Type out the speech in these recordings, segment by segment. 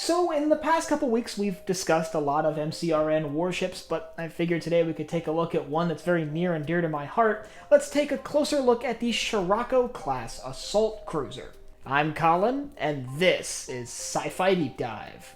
So in the past couple weeks we've discussed a lot of MCRN warships, but I figured today we could take a look at one that's very near and dear to my heart. Let's take a closer look at the Scirocco-Class Assault Cruiser. I'm Colin, and this is Sci-Fi Deep Dive.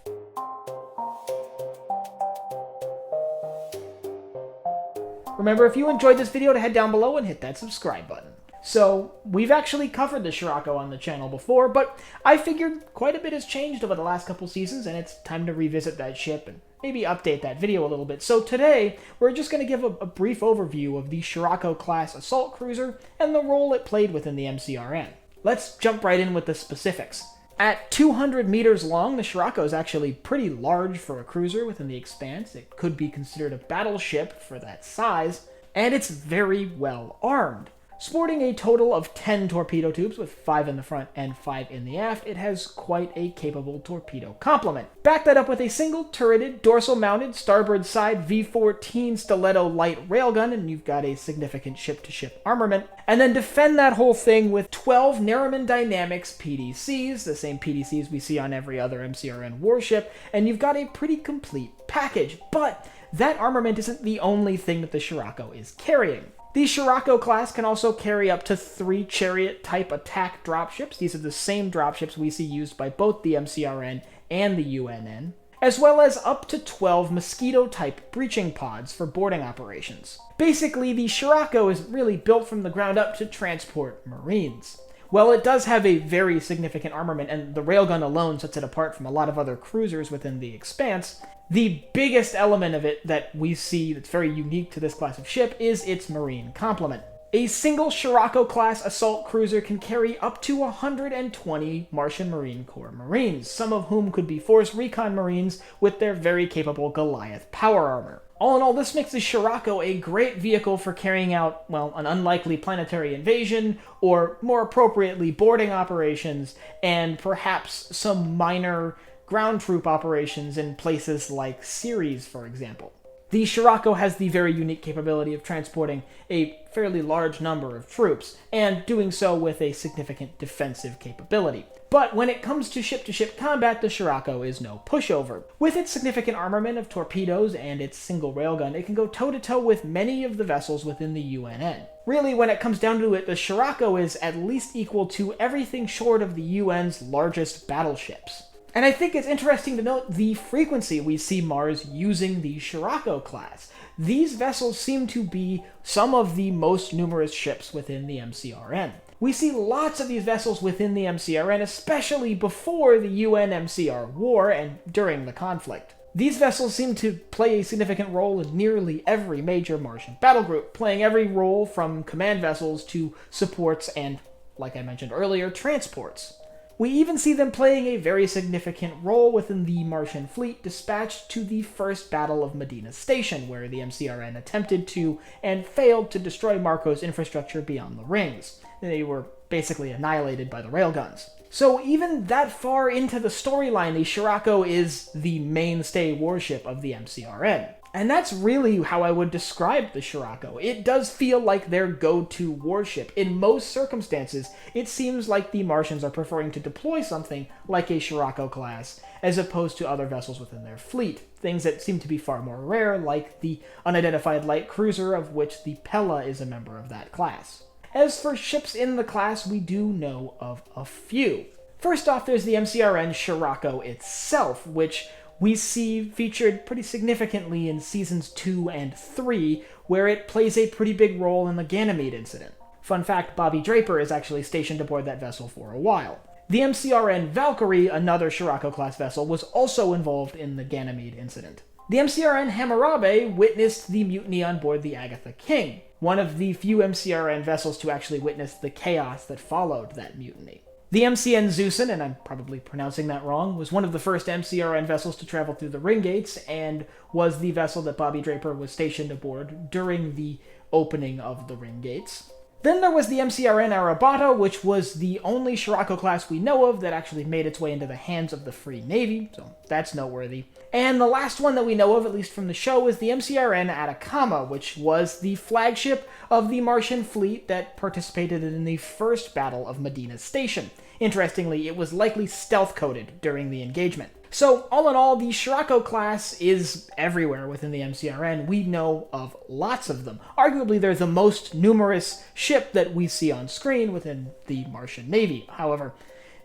Remember, if you enjoyed this video, to head down below and hit that subscribe button. So, we've actually covered the Scirocco on the channel before, but I figured quite a bit has changed over the last couple seasons, and it's time to revisit that ship and maybe update that video a little bit. So today, we're just going to give a brief overview of the Scirocco-Class Assault Cruiser and the role it played within the MCRN. Let's jump right in with the specifics. At 200 meters long, the Scirocco is actually pretty large for a cruiser within the Expanse. It could be considered a battleship for that size, and it's very well armed. Sporting a total of 10 torpedo tubes with 5 in the front and 5 in the aft, it has quite a capable torpedo complement. Back that up with a single turreted, dorsal-mounted, starboard side V14 stiletto light railgun, and you've got a significant ship-to-ship armament. And then defend that whole thing with 12 Narrowman Dynamics PDCs, the same PDCs we see on every other MCRN warship, and you've got a pretty complete package. But that armament isn't the only thing that the Scirocco is carrying. The Scirocco class can also carry up to 3 Chariot-type attack dropships. These are the same dropships we see used by both the MCRN and the UNN, as well as up to 12 Mosquito-type breaching pods for boarding operations. Basically, the Scirocco is really built from the ground up to transport Marines. While it does have a very significant armament, and the railgun alone sets it apart from a lot of other cruisers within the Expanse, the biggest element of it that we see that's very unique to this class of ship is its Marine complement. A single Scirocco-class assault cruiser can carry up to 120 Martian Marine Corps Marines, some of whom could be Force Recon Marines with their very capable Goliath power armor. All in all, this makes the Scirocco a great vehicle for carrying out, well, an unlikely planetary invasion, or more appropriately, boarding operations, and perhaps some minor ground troop operations in places like Ceres, for example. The Scirocco has the very unique capability of transporting a fairly large number of troops, and doing so with a significant defensive capability. But when it comes to ship-to-ship combat, the Scirocco is no pushover. With its significant armament of torpedoes and its single railgun, it can go toe-to-toe with many of the vessels within the UNN. Really, when it comes down to it, the Scirocco is at least equal to everything short of the UN's largest battleships. And I think it's interesting to note the frequency we see Mars using the Scirocco class. These vessels seem to be some of the most numerous ships within the MCRN. We see lots of these vessels within the MCRN, especially before the UN-MCR war and during the conflict. These vessels seem to play a significant role in nearly every major Martian battle group, playing every role from command vessels to supports and, like I mentioned earlier, transports. We even see them playing a very significant role within the Martian fleet dispatched to the first Battle of Medina Station, where the MCRN attempted to and failed to destroy Marco's infrastructure beyond the rings. They were basically annihilated by the railguns. So even that far into the storyline, the Scirocco is the mainstay warship of the MCRN. And that's really how I would describe the Scirocco. It does feel like their go-to warship. In most circumstances, it seems like the Martians are preferring to deploy something like a Scirocco class, as opposed to other vessels within their fleet. Things that seem to be far more rare, like the unidentified light cruiser, of which the Pella is a member of that class. As for ships in the class, we do know of a few. First off, there's the MCRN Scirocco itself, which we see featured pretty significantly in Seasons 2 and 3, where it plays a pretty big role in the Ganymede incident. Fun fact, Bobby Draper is actually stationed aboard that vessel for a while. The MCRN Valkyrie, another Scirocco-class vessel, was also involved in the Ganymede incident. The MCRN Hammurabi witnessed the mutiny on board the Agatha King, one of the few MCRN vessels to actually witness the chaos that followed that mutiny. The MCN Zeusen, and I'm probably pronouncing that wrong, was one of the first MCRN vessels to travel through the ring gates, and was the vessel that Bobby Draper was stationed aboard during the opening of the ring gates. Then there was the MCRN Arabata, which was the only Scirocco class we know of that actually made its way into the hands of the Free Navy, so that's noteworthy. And the last one that we know of, at least from the show, is the MCRN Atacama, which was the flagship of the Martian fleet that participated in the first Battle of Medina Station. Interestingly, it was likely stealth-coded during the engagement. So, all in all, the Scirocco class is everywhere within the MCRN. We know of lots of them. Arguably, they're the most numerous ship that we see on screen within the Martian Navy. However,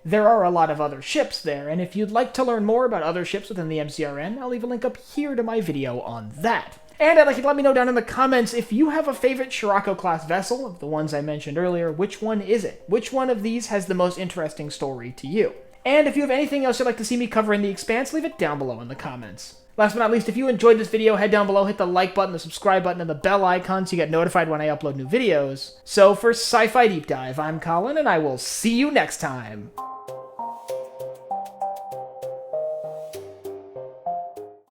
there are a lot of other ships there, and if you'd like to learn more about other ships within the MCRN, I'll leave a link up here to my video on that. And I'd like you to let me know down in the comments if you have a favorite Scirocco-class vessel, of the ones I mentioned earlier. Which one is it? Which one of these has the most interesting story to you? And if you have anything else you'd like to see me cover in the Expanse, leave it down below in the comments. Last but not least, if you enjoyed this video, head down below, hit the like button, the subscribe button, and the bell icon so you get notified when I upload new videos. So for Sci-Fi Deep Dive, I'm Colin, and I will see you next time!